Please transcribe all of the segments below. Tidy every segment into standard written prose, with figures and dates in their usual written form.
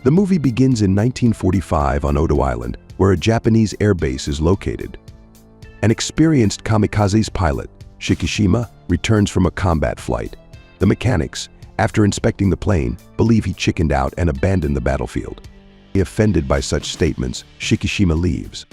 The movie begins in 1945 on Odo Island, where a Japanese airbase is located. An experienced kamikaze pilot, Shikishima, returns from a combat flight. The mechanics, after inspecting the plane, believe he chickened out and abandoned the battlefield. Offended by such statements, Shikishima leaves.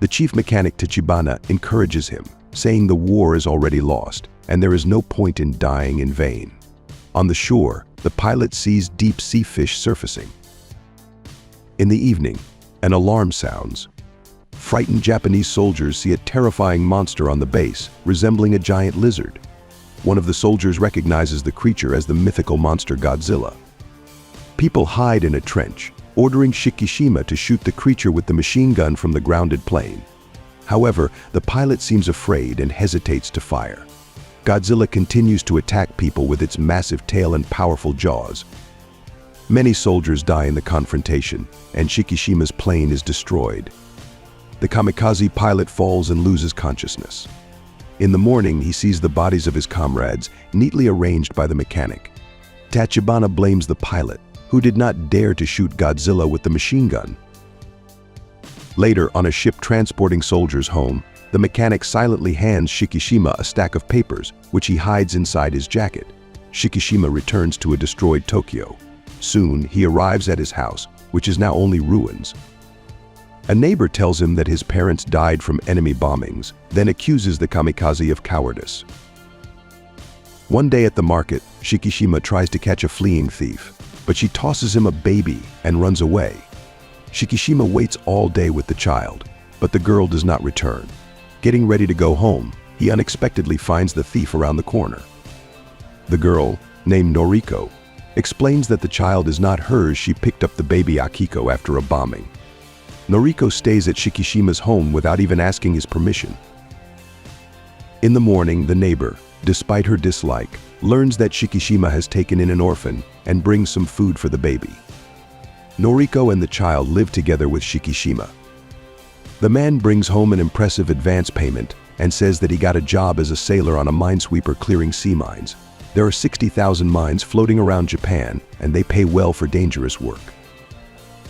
The chief mechanic Tachibana encourages him, saying the war is already lost, and there is no point in dying in vain. On the shore, the pilot sees deep-sea fish surfacing. In the evening, an alarm sounds. Frightened Japanese soldiers see a terrifying monster on the base, resembling a giant lizard. One of the soldiers recognizes the creature as the mythical monster Godzilla. People hide in a trench, ordering Shikishima to shoot the creature with the machine gun from the grounded plane. However, the pilot seems afraid and hesitates to fire. Godzilla continues to attack people with its massive tail and powerful jaws. Many soldiers die in the confrontation, and Shikishima's plane is destroyed. The kamikaze pilot falls and loses consciousness. In the morning, he sees the bodies of his comrades neatly arranged by the mechanic. Tachibana blames the pilot, who did not dare to shoot Godzilla with the machine gun. Later, on a ship transporting soldiers home, the mechanic silently hands Shikishima a stack of papers, which he hides inside his jacket. Shikishima returns to a destroyed Tokyo. Soon, he arrives at his house, which is now only ruins. A neighbor tells him that his parents died from enemy bombings, then accuses the kamikaze of cowardice. One day at the market, Shikishima tries to catch a fleeing thief, but she tosses him a baby and runs away. Shikishima waits all day with the child, but the girl does not return. Getting ready to go home, he unexpectedly finds the thief around the corner. The girl, named Noriko, explains that the child is not hers. She picked up the baby Akiko after a bombing. Noriko stays at Shikishima's home without even asking his permission. In the morning, the neighbor, despite her dislike, learns that Shikishima has taken in an orphan and brings some food for the baby. Noriko and the child live together with Shikishima. The man brings home an impressive advance payment and says that he got a job as a sailor on a minesweeper clearing sea mines. There are 60,000 mines floating around Japan, and they pay well for dangerous work.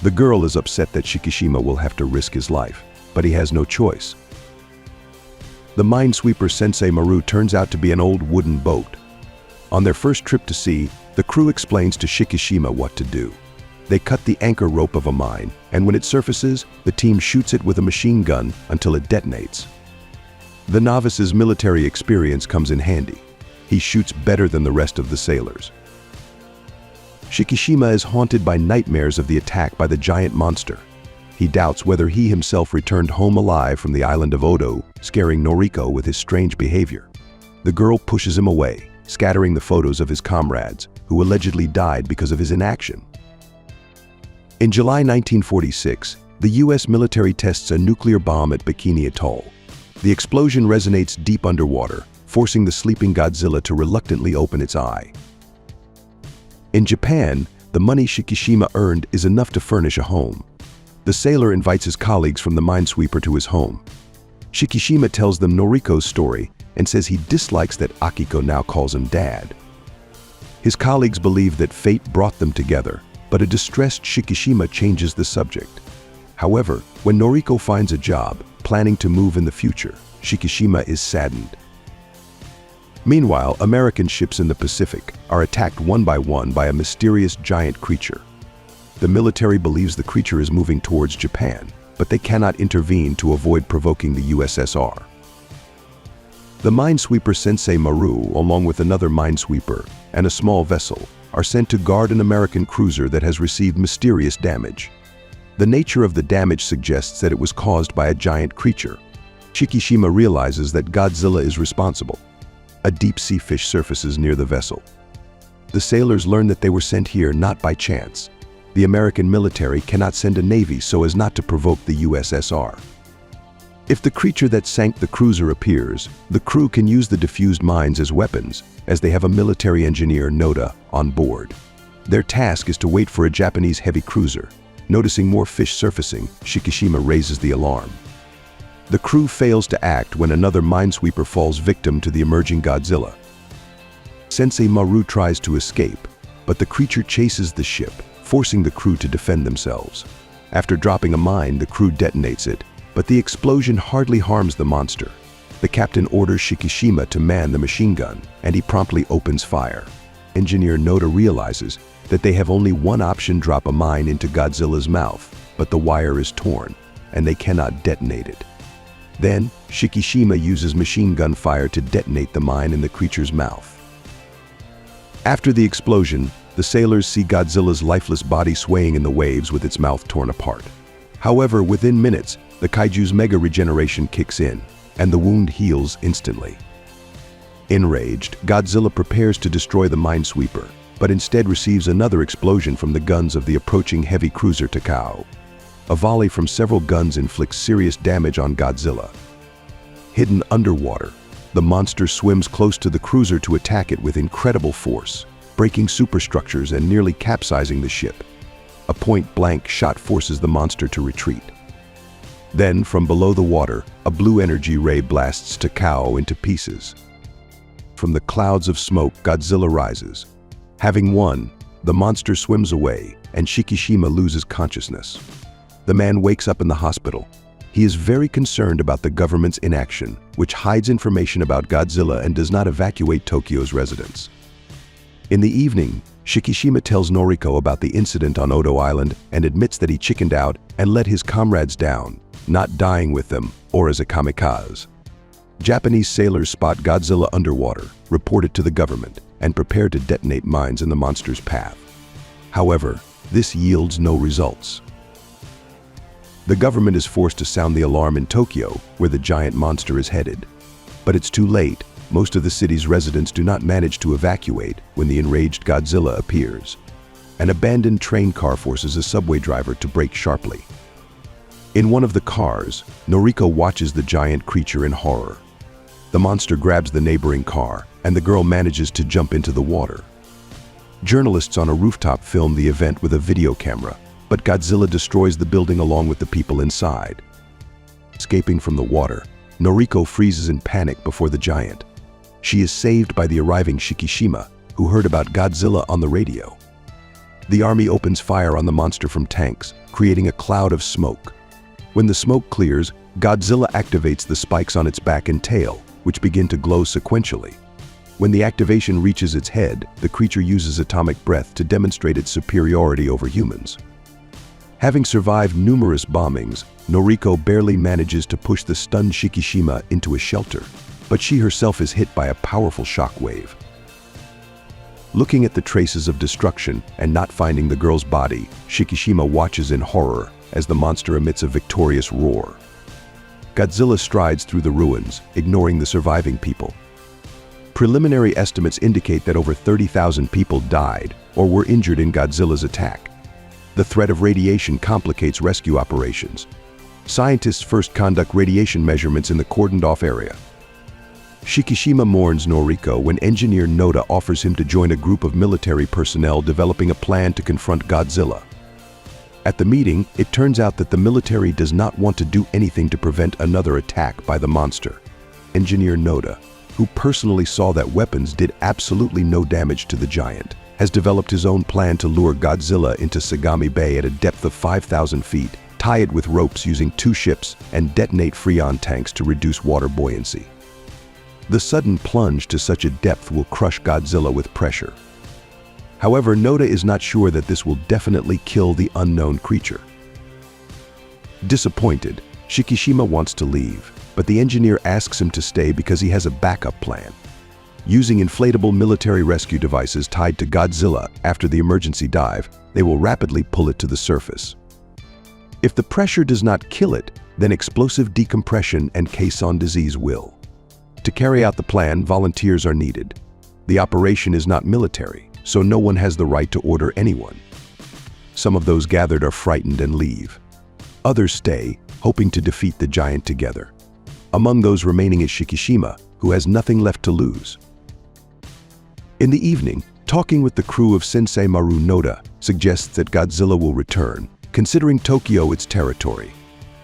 The girl is upset that Shikishima will have to risk his life, but he has no choice. The minesweeper Sensei Maru turns out to be an old wooden boat. On their first trip to sea, the crew explains to Shikishima what to do. They cut the anchor rope of a mine, and when it surfaces, the team shoots it with a machine gun until it detonates. The novice's military experience comes in handy. He shoots better than the rest of the sailors. Shikishima is haunted by nightmares of the attack by the giant monster. He doubts whether he himself returned home alive from the island of Odo, scaring Noriko with his strange behavior. The girl pushes him away, scattering the photos of his comrades, who allegedly died because of his inaction. In July 1946, the US military tests a nuclear bomb at Bikini Atoll. The explosion resonates deep underwater, forcing the sleeping Godzilla to reluctantly open its eye. In Japan, the money Shikishima earned is enough to furnish a home. The sailor invites his colleagues from the minesweeper to his home. Shikishima tells them Noriko's story and says he dislikes that Akiko now calls him Dad. His colleagues believe that fate brought them together, but a distressed Shikishima changes the subject. However, when Noriko finds a job, planning to move in the future, Shikishima is saddened. Meanwhile, American ships in the Pacific are attacked one by one by a mysterious giant creature. The military believes the creature is moving towards Japan, but they cannot intervene to avoid provoking the USSR. The minesweeper Sensei Maru, along with another minesweeper and a small vessel, are sent to guard an American cruiser that has received mysterious damage. The nature of the damage suggests that it was caused by a giant creature. Shikishima realizes that Godzilla is responsible. A deep-sea fish surfaces near the vessel. The sailors learn that they were sent here not by chance. The American military cannot send a navy so as not to provoke the USSR. If the creature that sank the cruiser appears, the crew can use the diffused mines as weapons, as they have a military engineer, Noda, on board. Their task is to wait for a Japanese heavy cruiser. Noticing more fish surfacing, Shikishima raises the alarm. The crew fails to act when another minesweeper falls victim to the emerging Godzilla. Sensei Maru tries to escape, but the creature chases the ship, forcing the crew to defend themselves. After dropping a mine, the crew detonates it, but the explosion hardly harms the monster. The captain orders Shikishima to man the machine gun, and he promptly opens fire. Engineer Noda realizes that they have only one option: drop a mine into Godzilla's mouth, but the wire is torn, and they cannot detonate it. Then, Shikishima uses machine gun fire to detonate the mine in the creature's mouth. After the explosion, the sailors see Godzilla's lifeless body swaying in the waves with its mouth torn apart. However, within minutes, the kaiju's mega regeneration kicks in, and the wound heals instantly. Enraged, Godzilla prepares to destroy the minesweeper, but instead receives another explosion from the guns of the approaching heavy cruiser Takao. A volley from several guns inflicts serious damage on Godzilla. Hidden underwater, the monster swims close to the cruiser to attack it with incredible force, breaking superstructures and nearly capsizing the ship. A point-blank shot forces the monster to retreat. Then, from below the water, a blue energy ray blasts Takao into pieces. From the clouds of smoke, Godzilla rises. Having won, the monster swims away, and Shikishima loses consciousness. The man wakes up in the hospital. He is very concerned about the government's inaction, which hides information about Godzilla and does not evacuate Tokyo's residents. In the evening, Shikishima tells Noriko about the incident on Odo Island and admits that he chickened out and let his comrades down, not dying with them or as a kamikaze. Japanese sailors spot Godzilla underwater, report it to the government, and prepare to detonate mines in the monster's path. However, this yields no results. The government is forced to sound the alarm in Tokyo, where the giant monster is headed. But it's too late. Most of the city's residents do not manage to evacuate when the enraged Godzilla appears. An abandoned train car forces a subway driver to brake sharply. In one of the cars, Noriko watches the giant creature in horror. The monster grabs the neighboring car, and the girl manages to jump into the water. Journalists on a rooftop film the event with a video camera, but Godzilla destroys the building along with the people inside. Escaping from the water, Noriko freezes in panic before the giant. She is saved by the arriving Shikishima, who heard about Godzilla on the radio. The army opens fire on the monster from tanks, creating a cloud of smoke. When the smoke clears, Godzilla activates the spikes on its back and tail, which begin to glow sequentially. When the activation reaches its head, the creature uses atomic breath to demonstrate its superiority over humans. Having survived numerous bombings, Noriko barely manages to push the stunned Shikishima into a shelter, but she herself is hit by a powerful shockwave. Looking at the traces of destruction and not finding the girl's body, Shikishima watches in horror as the monster emits a victorious roar. Godzilla strides through the ruins, ignoring the surviving people. Preliminary estimates indicate that over 30,000 people died or were injured in Godzilla's attack. The threat of radiation complicates rescue operations. Scientists first conduct radiation measurements in the cordoned-off area. Shikishima mourns Noriko when engineer Noda offers him to join a group of military personnel developing a plan to confront Godzilla. At the meeting, it turns out that the military does not want to do anything to prevent another attack by the monster. Engineer Noda, who personally saw that weapons did absolutely no damage to the giant, has developed his own plan to lure Godzilla into Sagami Bay at a depth of 5,000 feet, tie it with ropes using 2 ships, and detonate Freon tanks to reduce water buoyancy. The sudden plunge to such a depth will crush Godzilla with pressure. However, Noda is not sure that this will definitely kill the unknown creature. Disappointed, Shikishima wants to leave, but the engineer asks him to stay because he has a backup plan. Using inflatable military rescue devices tied to Godzilla after the emergency dive, they will rapidly pull it to the surface. If the pressure does not kill it, then explosive decompression and caisson disease will. To carry out the plan, volunteers are needed. The operation is not military, so no one has the right to order anyone. Some of those gathered are frightened and leave. Others stay, hoping to defeat the giant together. Among those remaining is Shikishima, who has nothing left to lose. In the evening, talking with the crew of Sensei Maru, Noda suggests that Godzilla will return, considering Tokyo its territory.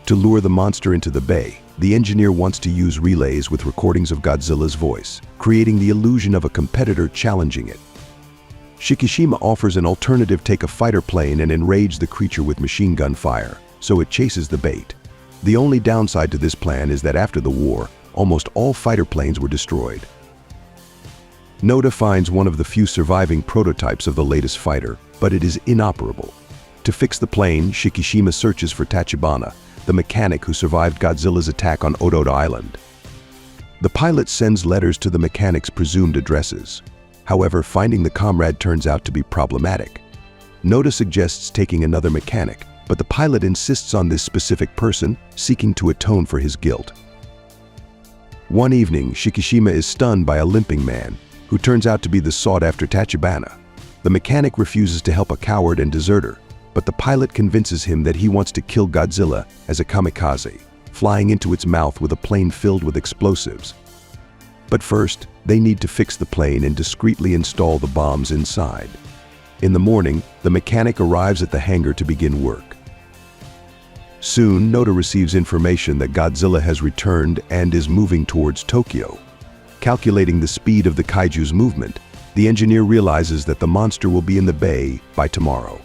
To lure the monster into the bay, the engineer wants to use relays with recordings of Godzilla's voice, creating the illusion of a competitor challenging it. Shikishima offers an alternative: take a fighter plane and enrage the creature with machine gun fire, so it chases the bait. The only downside to this plan is that after the war, almost all fighter planes were destroyed. Noda finds one of the few surviving prototypes of the latest fighter, but it is inoperable. To fix the plane, Shikishima searches for Tachibana, the mechanic who survived Godzilla's attack on Ododa Island. The pilot sends letters to the mechanic's presumed addresses. However, finding the comrade turns out to be problematic. Noda suggests taking another mechanic, but the pilot insists on this specific person, seeking to atone for his guilt. One evening, Shikishima is stunned by a limping man, who turns out to be the sought-after Tachibana. The mechanic refuses to help a coward and deserter, but the pilot convinces him that he wants to kill Godzilla as a kamikaze, flying into its mouth with a plane filled with explosives. But first, they need to fix the plane and discreetly install the bombs inside. In the morning, the mechanic arrives at the hangar to begin work. Soon, Noda receives information that Godzilla has returned and is moving towards Tokyo. Calculating the speed of the kaiju's movement, the engineer realizes that the monster will be in the bay by tomorrow.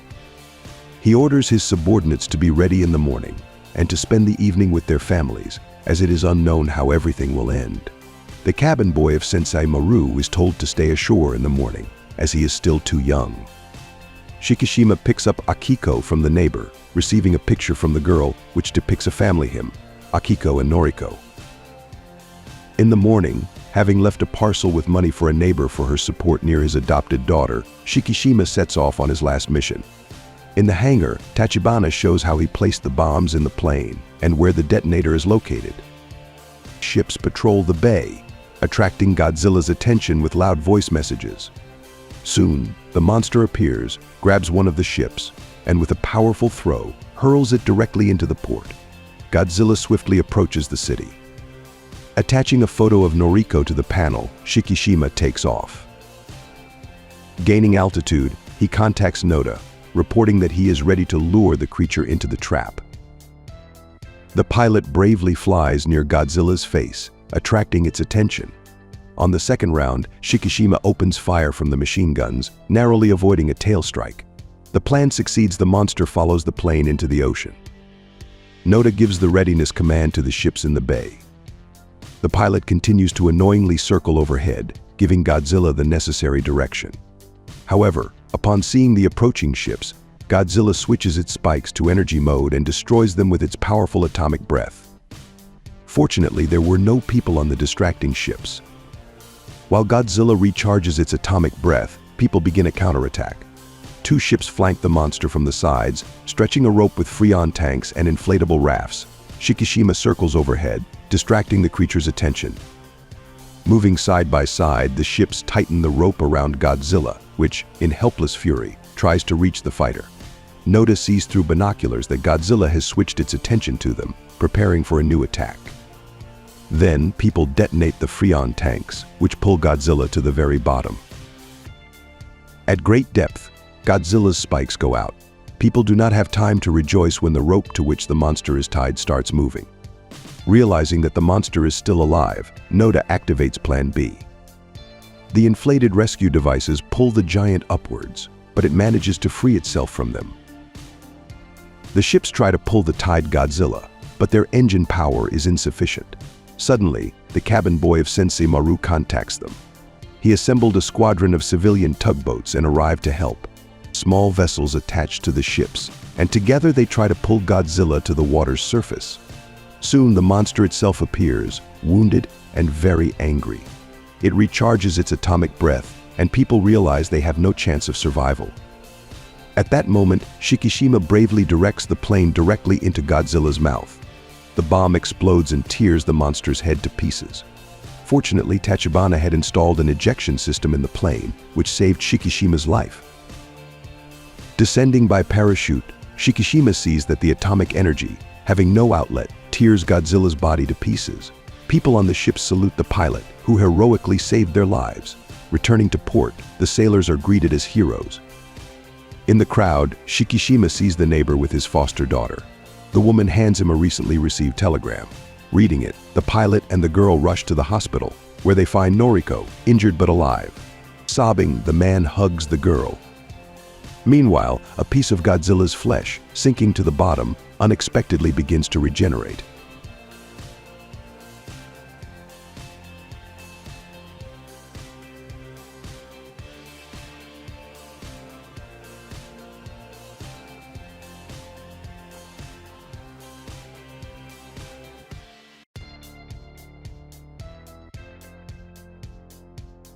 He orders his subordinates to be ready in the morning and to spend the evening with their families, as it is unknown how everything will end. The cabin boy of Sensei Maru is told to stay ashore in the morning, as he is still too young. Shikishima picks up Akiko from the neighbor, receiving a picture from the girl which depicts a family hymn, Akiko and Noriko. In the morning, having left a parcel with money for a neighbor for her support near his adopted daughter, Shikishima sets off on his last mission. In the hangar, Tachibana shows how he placed the bombs in the plane and where the detonator is located. Ships patrol the bay, attracting Godzilla's attention with loud voice messages. Soon, the monster appears, grabs one of the ships, and with a powerful throw, hurls it directly into the port. Godzilla swiftly approaches the city. Attaching a photo of Noriko to the panel, Shikishima takes off. Gaining altitude, he contacts Noda, reporting that he is ready to lure the creature into the trap. The pilot bravely flies near Godzilla's face, attracting its attention. On the second round, Shikishima opens fire from the machine guns, narrowly avoiding a tail strike. The plan succeeds. The monster follows the plane into the ocean. Noda gives the readiness command to the ships in the bay. The pilot continues to annoyingly circle overhead, giving Godzilla the necessary direction. However, upon seeing the approaching ships, Godzilla switches its spikes to energy mode and destroys them with its powerful atomic breath. Fortunately, there were no people on the distracting ships. While Godzilla recharges its atomic breath, people begin a counterattack. Two ships flank the monster from the sides, stretching a rope with Freon tanks and inflatable rafts. Shikishima circles overhead, distracting the creature's attention. Moving side by side, the ships tighten the rope around Godzilla, which, in helpless fury, tries to reach the fighter. Noda sees through binoculars that Godzilla has switched its attention to them, preparing for a new attack. Then, people detonate the Freon tanks, which pull Godzilla to the very bottom. At great depth, Godzilla's spikes go out. People do not have time to rejoice when the rope to which the monster is tied starts moving. Realizing that the monster is still alive, Noda activates Plan B. The inflated rescue devices pull the giant upwards, but it manages to free itself from them. The ships try to pull the tied Godzilla, but their engine power is insufficient. Suddenly, the cabin boy of Sensei Maru contacts them. He assembled a squadron of civilian tugboats and arrived to help. Small vessels attached to the ships, and together they try to pull Godzilla to the water's surface. Soon the monster itself appears, wounded and very angry. It recharges its atomic breath, and people realize they have no chance of survival. At that moment, Shikishima bravely directs the plane directly into Godzilla's mouth. The bomb explodes and tears the monster's head to pieces. Fortunately, Tachibana had installed an ejection system in the plane, which saved Shikishima's life. Descending by parachute, Shikishima sees that the atomic energy, having no outlet, tears Godzilla's body to pieces. People on the ship salute the pilot, who heroically saved their lives. Returning to port, the sailors are greeted as heroes. In the crowd, Shikishima sees the neighbor with his foster daughter. The woman hands him a recently received telegram. Reading it, the pilot and the girl rush to the hospital, where they find Noriko, injured but alive. Sobbing, the man hugs the girl. Meanwhile, a piece of Godzilla's flesh, sinking to the bottom, unexpectedly begins to regenerate.